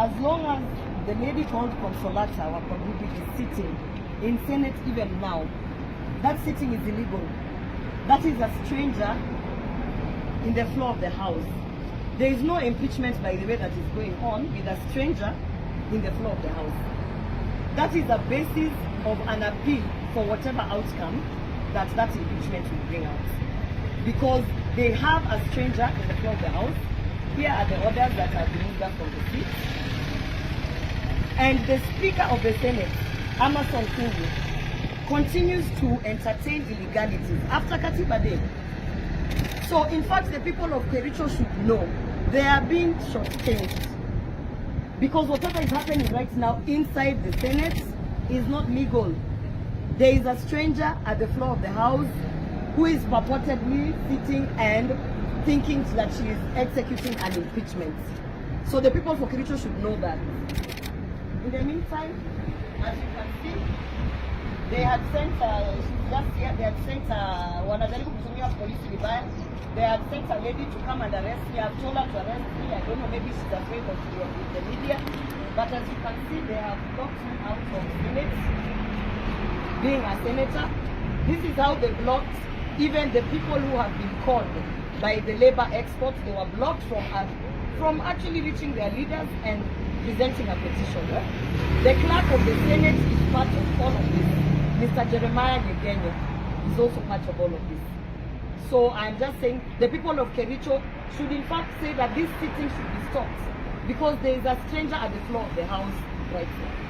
as long as the lady called Consolata Wapabubi is sitting in Senate even now, that sitting is illegal. That is a stranger in the floor of the House. There is no impeachment, by the way, that is going on with a stranger in the floor of the House. That is the basis of an appeal for whatever outcome that impeachment will bring out. Because they have a stranger in the floor of the House. Here are the orders that have been moved up from the seat. And the Speaker of the Senate, Amason Kungu, continues to entertain illegalities after Katiba Day. So, in fact, the people of Kericho should know they are being shortchanged. Because whatever is happening right now inside the Senate is not legal. There is a stranger at the floor of the House who is purportedly sitting and thinking that she is executing an impeachment. So the people for Kericho should know that. In the meantime, as you can see, they had sent last year they had sent wanajaribu kutumia polisi vibaya. They had sent a lady to come and arrest me. I've told her to arrest me. I don't know, maybe she's afraid of the media. But as you can see, they have blocked me out of Senate, being a senator. This is how they blocked even the people who have been called by the labor experts. They were blocked from actually reaching their leaders and presenting a petition. The clerk of the Senate is part of all of this. Mr. Jeremiah Gegenya is also part of all of this. So I'm just saying the people of Kericho should in fact say that this sitting should be stopped because there is a stranger at the floor of the House right now.